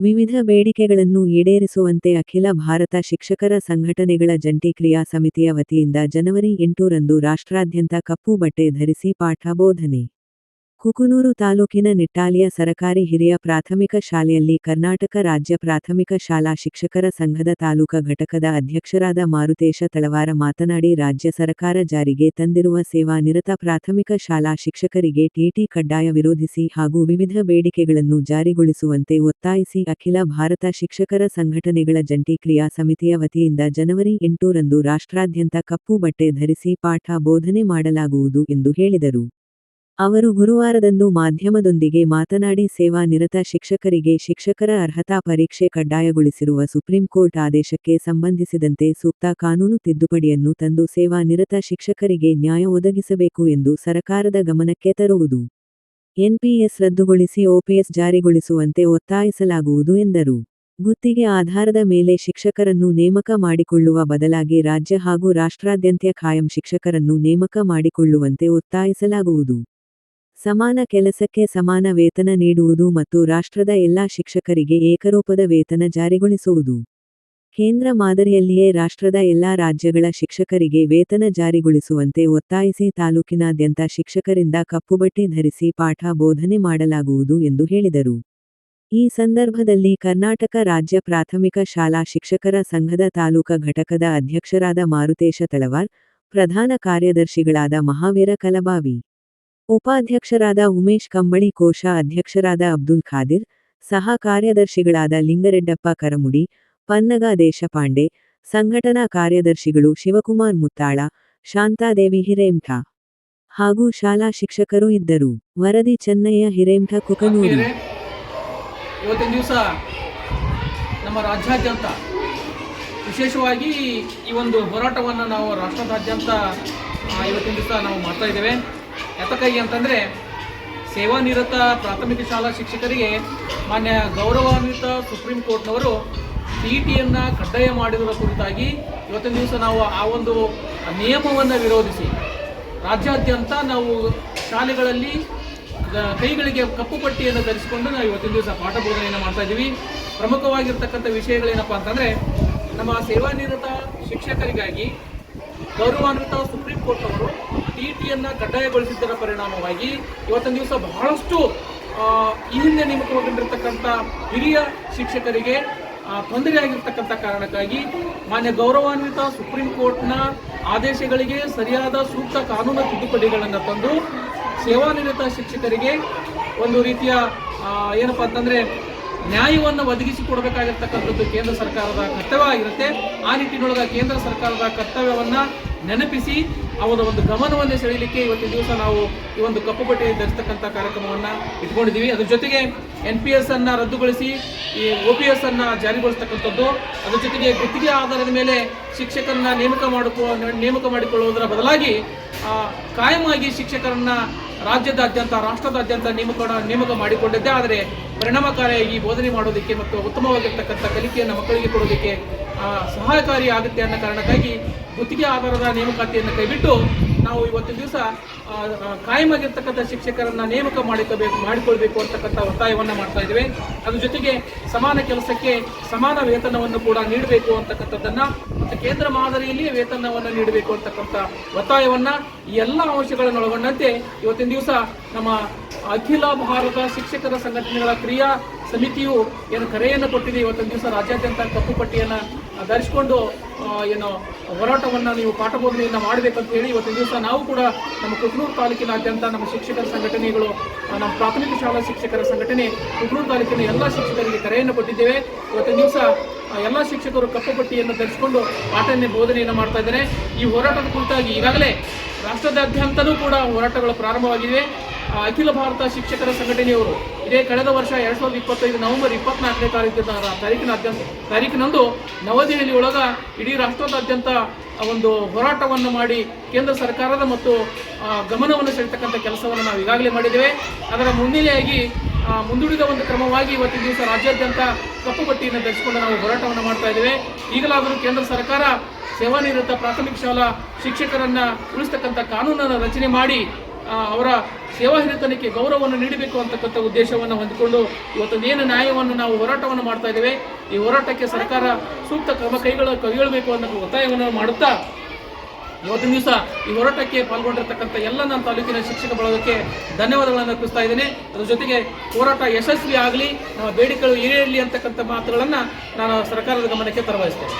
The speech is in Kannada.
ವಿವಿಧ ಬೇಡಿಕೆಗಳನ್ನು ಈಡೇರಿಸುವಂತೆ ಅಖಿಲ ಭಾರತ ಶಿಕ್ಷಕರ ಸಂಘಟನೆಗಳ ಜಂಟಿ ಕ್ರಿಯಾ ಸಮಿತಿಯ ವತಿಯಿಂದ ಜನವರಿ 8 ರಂದು ರಾಷ್ಟ್ರಾದ್ಯಂತ ಕಪ್ಪು ಬಟ್ಟೆ ಧರಿಸಿ ಪಾಠ ಬೋಧನೆ. ಕುಕನೂರು ತಾಲೂಕಿನ ನಿಟ್ಟಾಲಿಯ ಸರಕಾರಿ ಹಿರಿಯ ಪ್ರಾಥಮಿಕ ಶಾಲೆಯಲ್ಲಿ ಕರ್ನಾಟಕ ರಾಜ್ಯ ಪ್ರಾಥಮಿಕ ಶಾಲಾ ಶಿಕ್ಷಕರ ಸಂಘದ ತಾಲೂಕಾ ಘಟಕದ ಅಧ್ಯಕ್ಷರಾದ ಮಾರುತೇಶ ತಳವಾರ ಮಾತನಾಡಿ, ರಾಜ್ಯ ಸರ್ಕಾರ ಜಾರಿಗೆ ತಂದಿರುವ ಸೇವಾ ನಿರತ ಪ್ರಾಥಮಿಕ ಶಾಲಾ ಶಿಕ್ಷಕರಿಗೆ ಟಿಟಿ ಕಡ್ಡಾಯ ವಿರೋಧಿಸಿ ಹಾಗೂ ವಿವಿಧ ಬೇಡಿಕೆಗಳನ್ನು ಜಾರಿಗೊಳಿಸುವಂತೆ ಒತ್ತಾಯಿಸಿ ಅಖಿಲ ಭಾರತ ಶಿಕ್ಷಕರ ಸಂಘಟನೆಗಳ ಜಂಟಿ ಕ್ರಿಯಾ ಸಮಿತಿಯ ವತಿಯಿಂದ ಜನವರಿ 8 ರಂದು ರಾಷ್ಟ್ರಾದ್ಯಂತ ಕಪ್ಪು ಬಟ್ಟೆ ಧರಿಸಿ ಪಾಠ ಬೋಧನೆ ಮಾಡಲಾಗುವುದು ಎಂದು ಹೇಳಿದರು. ಅವರು ಗುರುವಾರದಂದು ಮಾಧ್ಯಮದೊಂದಿಗೆ ಮಾತನಾಡಿ, ಸೇವಾ ನಿರತ ಶಿಕ್ಷಕರಿಗೆ ಶಿಕ್ಷಕರ ಅರ್ಹತಾ ಪರೀಕ್ಷೆ ಕಡ್ಡಾಯಗೊಳಿಸಿರುವ ಸುಪ್ರೀಂ ಕೋರ್ಟ್ ಆದೇಶಕ್ಕೆ ಸಂಬಂಧಿಸಿದಂತೆ ಸೂಕ್ತ ಕಾನೂನು ತಿದ್ದುಪಡಿಯನ್ನು ತಂದು ಸೇವಾ ನಿರತ ಶಿಕ್ಷಕರಿಗೆ ನ್ಯಾಯ ಒದಗಿಸಬೇಕು ಎಂದು ಸರಕಾರದ ಗಮನಕ್ಕೆ ತರುವುದು. ಎನ್ಪಿಎಸ್ ರದ್ದುಗೊಳಿಸಿ ಓಪಿಎಸ್ ಜಾರಿಗೊಳಿಸುವಂತೆ ಒತ್ತಾಯಿಸಲಾಗುವುದು ಎಂದರು. ಗುತ್ತಿಗೆ ಆಧಾರದ ಮೇಲೆ ಶಿಕ್ಷಕರನ್ನು ನೇಮಕ ಮಾಡಿಕೊಳ್ಳುವ ಬದಲಾಗಿ ರಾಜ್ಯ ಹಾಗೂ ರಾಷ್ಟ್ರಾದ್ಯಂತ ಖಾಯಂ ಶಿಕ್ಷಕರನ್ನು ನೇಮಕ ಮಾಡಿಕೊಳ್ಳುವಂತೆ ಒತ್ತಾಯಿಸಲಾಗುವುದು. ಸಮಾನ ಕೆಲಸಕ್ಕೆ ಸಮಾನ ವೇತನ ನೀಡುವುದು ಮತ್ತು ರಾಷ್ಟ್ರದ ಎಲ್ಲಾ ಶಿಕ್ಷಕರಿಗೆ ಏಕರೂಪದ ವೇತನ ಜಾರಿಗೊಳಿಸುವುದು. ಕೇಂದ್ರ ಮಾದರಿಯಲ್ಲಿಯೇ ರಾಷ್ಟ್ರದ ಎಲ್ಲಾ ರಾಜ್ಯಗಳ ಶಿಕ್ಷಕರಿಗೆ ವೇತನ ಜಾರಿಗೊಳಿಸುವಂತೆ ಒತ್ತಾಯಿಸಿ ತಾಲೂಕಿನಾದ್ಯಂತ ಶಿಕ್ಷಕರಿಂದ ಕಪ್ಪುಬಟ್ಟೆ ಧರಿಸಿ ಪಾಠ ಬೋಧನೆ ಮಾಡಲಾಗುವುದು ಎಂದು ಹೇಳಿದರು. ಈ ಸಂದರ್ಭದಲ್ಲಿ ಕರ್ನಾಟಕ ರಾಜ್ಯ ಪ್ರಾಥಮಿಕ ಶಾಲಾ ಶಿಕ್ಷಕರ ಸಂಘದ ತಾಲೂಕಾ ಘಟಕದ ಅಧ್ಯಕ್ಷರಾದ ಮಾರುತೇಶ ತಳವಾರ್, ಪ್ರಧಾನ ಕಾರ್ಯದರ್ಶಿಗಳಾದ ಮಹಾವೀರ ಕಲಬಾವಿ, ಉಪಾಧ್ಯಕ್ಷರಾದ ಉಮೇಶ್ ಕಂಬಳಿ, ಕೋಶ ಅಧ್ಯಕ್ಷರಾದ ಅಬ್ದುಲ್ ಖಾದಿರ್, ಸಹ ಕಾರ್ಯದರ್ಶಿಗಳಾದ ಲಿಂಗರೆಡ್ಡಪ್ಪ ಕರಮುಡಿ, ಪನ್ನಗ ದೇಶಪಾಂಡೆ, ಸಂಘಟನಾ ಕಾರ್ಯದರ್ಶಿಗಳು ಶಿವಕುಮಾರ್ ಮುತ್ತಾಳ, ಶಾಂತಾದೇವಿ ಹಿರೇಮಠ ಹಾಗೂ ಶಾಲಾ ಶಿಕ್ಷಕರು ಇದ್ದರು. ವರದಿ ಚೆನ್ನಯ್ಯ ಹಿರೇಮಠ, ಕುಕನೂರು. ಇವತ್ತಿನ ದಿವಸ ನಮ್ಮ ರಾಜ್ಯಾದ್ಯಂತ ವಿಶೇಷವಾಗಿ ಈ ಒಂದು ಹೋರಾಟವನ್ನು ನಾವು ರಾಷ್ಟ್ರದಾದ್ಯಂತ ಇವತ್ತಿನ ದಿವಸ ನಾವು ಮಾಡ್ತಾ ಇದ್ದೇವೆ. ಯಾತಕ್ಕಾಗಿ ಅಂತಂದರೆ, ಸೇವಾನಿರತ ಪ್ರಾಥಮಿಕ ಶಾಲಾ ಶಿಕ್ಷಕರಿಗೆ ಮಾನ್ಯ ಗೌರವಾನ್ವಿತ ಸುಪ್ರೀಂ ಕೋರ್ಟ್ನವರು ಟಿಟಿಯನ್ನು ಕಡ್ಡಾಯ ಮಾಡಿರುವ ಕುರಿತಾಗಿ ಇವತ್ತಿನ ದಿವಸ ನಾವು ಆ ಒಂದು ನಿಯಮವನ್ನು ವಿರೋಧಿಸಿ ರಾಜ್ಯಾದ್ಯಂತ ನಾವು ಶಾಲೆಗಳಲ್ಲಿ ಕೈಗಳಿಗೆ ಕಪ್ಪು ಪಟ್ಟಿಯನ್ನು ಧರಿಸಿಕೊಂಡು ನಾವು ಇವತ್ತಿನ ದಿವಸ ಪಾಠ ಬೋಧನೆಯನ್ನು ಮಾಡ್ತಾ ಇದ್ದೀವಿ. ಪ್ರಮುಖವಾಗಿರ್ತಕ್ಕಂಥ ವಿಷಯಗಳೇನಪ್ಪ ಅಂತಂದರೆ, ನಮ್ಮ ಸೇವಾನಿರತ ಶಿಕ್ಷಕರಿಗಾಗಿ ಗೌರವಾನ್ವಿತ ಸುಪ್ರೀಂ ಕೋರ್ಟ್ ಅವರು ಟಿಟಿಯನ್ನು ಕಡ್ಡಾಯಗೊಳಿಸಿದ್ದರ ಪರಿಣಾಮವಾಗಿ ಇವತ್ತಿನ ದಿವಸ ಬಹಳಷ್ಟು ಈ ಹಿಂದೆ ನೇಮಕಗೊಂಡಿರ್ತಕ್ಕಂಥ ಹಿರಿಯ ಶಿಕ್ಷಕರಿಗೆ ತೊಂದರೆಯಾಗಿರ್ತಕ್ಕಂಥ ಕಾರಣಕ್ಕಾಗಿ ಮಾನ್ಯ ಗೌರವಾನ್ವಿತ ಸುಪ್ರೀಂ ಕೋರ್ಟ್ನ ಆದೇಶಗಳಿಗೆ ಸರಿಯಾದ ಸೂಕ್ತ ಕಾನೂನು ತಿದ್ದುಪಡಿಗಳನ್ನು ತಂದು ಸೇವಾನಿರತ ಶಿಕ್ಷಕರಿಗೆ ಒಂದು ರೀತಿಯ ಏನಪ್ಪ ಅಂತಂದರೆ ನ್ಯಾಯವನ್ನು ಒದಗಿಸಿಕೊಡಬೇಕಾಗಿರ್ತಕ್ಕಂಥದ್ದು ಕೇಂದ್ರ ಸರ್ಕಾರದ ಕರ್ತವ್ಯ ಆಗಿರುತ್ತೆ. ಆ ನಿಟ್ಟಿನೊಳಗೆ ಕೇಂದ್ರ ಸರ್ಕಾರದ ಕರ್ತವ್ಯವನ್ನು ನೆನಪಿಸಿ ಅವರ ಒಂದು ಗಮನವನ್ನು ಸೆಳೆಯಲಿಕ್ಕೆ ಇವತ್ತಿನ ದಿವಸ ನಾವು ಈ ಒಂದು ಕಪ್ಪು ಬಟ್ಟೆ ಧರಿಸ್ತಕ್ಕಂಥ ಕಾರ್ಯಕ್ರಮವನ್ನು ಇಟ್ಕೊಂಡಿದ್ದೀವಿ. ಅದ್ರ ಜೊತೆಗೆ NPS ಅನ್ನು ರದ್ದುಗೊಳಿಸಿ ಈ OPS ಅನ್ನು ಜಾರಿಗೊಳಿಸ್ತಕ್ಕಂಥದ್ದು, ಅದ್ರ ಜೊತೆಗೆ ಗುತ್ತಿಗೆ ಆಧಾರದ ಮೇಲೆ ಶಿಕ್ಷಕರನ್ನ ನೇಮಕ ಮಾಡಿಕೊಳ್ಳುವುದರ ಬದಲಾಗಿ ಕಾಯಮಾಗಿ ಶಿಕ್ಷಕರನ್ನ ರಾಜ್ಯದಾದ್ಯಂತ ರಾಷ್ಟ್ರದಾದ್ಯಂತ ನೇಮಕ ಮಾಡಿಕೊಂಡಿದ್ದೆ. ಆದರೆ ಪರಿಣಾಮಕಾರಿಯಾಗಿ ಬೋಧನೆ ಮಾಡೋದಕ್ಕೆ ಮತ್ತು ಉತ್ತಮವಾಗಿರ್ತಕ್ಕಂಥ ಕಲಿಕೆಯನ್ನು ಮಕ್ಕಳಿಗೆ ಕೊಡೋದಕ್ಕೆ ಸಹಾಯಕಾರಿ ಆಗುತ್ತೆ ಅನ್ನೋ ಕಾರಣಕ್ಕಾಗಿ ಗುತ್ತಿಗೆ ಆಧಾರದ ನೇಮಕಾತಿಯನ್ನು ಕೈಬಿಟ್ಟು ನಾವು ಇವತ್ತಿನ ದಿವಸ ಕಾಯಮಾಗಿರ್ತಕ್ಕಂಥ ಶಿಕ್ಷಕರನ್ನ ನೇಮಕ ಮಾಡಿಕೊಳ್ಬೇಕು ಅಂತಕ್ಕಂಥ ಒತ್ತಾಯವನ್ನು ಮಾಡ್ತಾ ಇದ್ದೇವೆ. ಅದ್ರ ಜೊತೆಗೆ ಸಮಾನ ಕೆಲಸಕ್ಕೆ ಸಮಾನ ವೇತನವನ್ನು ಕೂಡ ನೀಡಬೇಕು ಅಂತಕ್ಕಂಥದ್ದನ್ನು ಮತ್ತು ಕೇಂದ್ರ ಮಾದರಿಯಲ್ಲಿ ವೇತನವನ್ನು ನೀಡಬೇಕು ಅಂತಕ್ಕಂಥ ಒತ್ತಾಯವನ್ನು ಈ ಎಲ್ಲ ಅಂಶಗಳನ್ನು ಒಳಗೊಂಡಂತೆ ಇವತ್ತಿನ ದಿವಸ ನಮ್ಮ ಅಖಿಲ ಭಾರತ ಶಿಕ್ಷಕರ ಸಂಘಟನೆಗಳ ಕ್ರಿಯಾ ಸಮಿತಿಯು ಏನು ಕರೆಯನ್ನು ಕೊಟ್ಟಿದೆ. ಇವತ್ತಿನ ದಿವಸ ರಾಜ್ಯಾದ್ಯಂತ ಕಪ್ಪು ಪಟ್ಟಿಯನ್ನು ಧರಿಸಿಕೊಂಡು ಏನು ಹೋರಾಟವನ್ನು ನೀವು ಪಾಠ ಬೋಧನೆಯನ್ನು ಮಾಡಬೇಕಂತ ಹೇಳಿ ಇವತ್ತಿನ ದಿವಸ ನಾವು ಕೂಡ ನಮ್ಮ ಕುಕನೂರು ತಾಲೂಕಿನಾದ್ಯಂತ ನಮ್ಮ ಶಿಕ್ಷಕರ ಸಂಘಟನೆಗಳು, ನಮ್ಮ ಪ್ರಾಥಮಿಕ ಶಾಲಾ ಶಿಕ್ಷಕರ ಸಂಘಟನೆ ಕುಕನೂರು ತಾಲೂಕಿನ ಎಲ್ಲ ಶಿಕ್ಷಕರಿಗೆ ಕರೆಯನ್ನು ಕೊಟ್ಟಿದ್ದೇವೆ. ಇವತ್ತಿನ ದಿವಸ ಎಲ್ಲ ಶಿಕ್ಷಕರು ಕಪ್ಪು ಪಟ್ಟಿಯನ್ನು ಧರಿಸಿಕೊಂಡು ಪಾಠ ಬೋಧನೆಯನ್ನು ಮಾಡ್ತಾ ಇದ್ದಾರೆ. ಈ ಹೋರಾಟದ ಕುರಿತಾಗಿ ಈಗಾಗಲೇ ರಾಷ್ಟ್ರದಾದ್ಯಂತಲೂ ಕೂಡ ಹೋರಾಟಗಳು ಪ್ರಾರಂಭವಾಗಿವೆ. ಅಖಿಲ ಭಾರತ ಶಿಕ್ಷಕರ ಸಂಘಟನೆಯವರು ಇದೇ ಕಳೆದ ವರ್ಷ 2025 ನವೆಂಬರ್ 24ನೇ ತಾರೀಕಿನಂದು ನವದೆಹಲಿ ಒಳಗ ಇಡೀ ರಾಷ್ಟ್ರದಾದ್ಯಂತ ಒಂದು ಹೋರಾಟವನ್ನು ಮಾಡಿ ಕೇಂದ್ರ ಸರ್ಕಾರದ ಮತ್ತು ಗಮನವನ್ನು ಸೆಳೆತಕ್ಕಂಥ ಕೆಲಸವನ್ನು ನಾವು ಈಗಾಗಲೇ ಮಾಡಿದ್ದೇವೆ. ಅದರ ಮುನ್ನೆಲೆಯಾಗಿ ಮುಂದೂಡಿದ ಒಂದು ಕ್ರಮವಾಗಿ ಇವತ್ತಿನ ದಿವಸ ರಾಜ್ಯಾದ್ಯಂತ ಕಪ್ಪು ಪಟ್ಟಿಯನ್ನು ಧರಿಸಿಕೊಂಡು ನಾವು ಹೋರಾಟವನ್ನು ಮಾಡ್ತಾ ಇದ್ದೇವೆ. ಈಗಲಾದರೂ ಕೇಂದ್ರ ಸರ್ಕಾರ ಸೇವಾನಿರತ ಪ್ರಾಥಮಿಕ ಶಾಲಾ ಶಿಕ್ಷಕರನ್ನು ಉಳಿಸ್ತಕ್ಕಂಥ ಕಾನೂನನ್ನು ರಚನೆ ಮಾಡಿ ಅವರ ಸೇವಾ ಹಿರಿತನಕ್ಕೆ ಗೌರವವನ್ನು ನೀಡಬೇಕು ಅಂತಕ್ಕಂಥ ಉದ್ದೇಶವನ್ನು ಹೊಂದಿಕೊಂಡು ಇವತ್ತೊಂದೇನು ನ್ಯಾಯವನ್ನು ನಾವು ಹೋರಾಟವನ್ನು ಮಾಡ್ತಾ ಇದ್ದೇವೆ, ಈ ಹೋರಾಟಕ್ಕೆ ಸರ್ಕಾರ ಸೂಕ್ತ ಕ್ರಮ ಕೈಗೊಳ್ಳಬೇಕು ಅನ್ನೋ ಒತ್ತಾಯವನ್ನು ಮಾಡುತ್ತಾ ಇವತ್ತಿನ ದಿವಸ ಈ ಹೋರಾಟಕ್ಕೆ ಪಾಲ್ಗೊಂಡಿರ್ತಕ್ಕಂಥ ಎಲ್ಲ ನನ್ನ ತಾಲೂಕಿನ ಶಿಕ್ಷಕ ಬಳಗಕ್ಕೆ ಧನ್ಯವಾದಗಳನ್ನು ಅರ್ಪಿಸ್ತಾ ಇದ್ದೇನೆ. ಅದರ ಜೊತೆಗೆ ಹೋರಾಟ ಯಶಸ್ವಿ ಆಗಲಿ, ನಮ್ಮ ಬೇಡಿಕೆಗಳು ಈಡೇರಲಿ ಅಂತಕ್ಕಂಥ ಮಾತುಗಳನ್ನು ನಾನು ಸರ್ಕಾರದ ಗಮನಕ್ಕೆ ತರಬಯಸ್ತೇನೆ.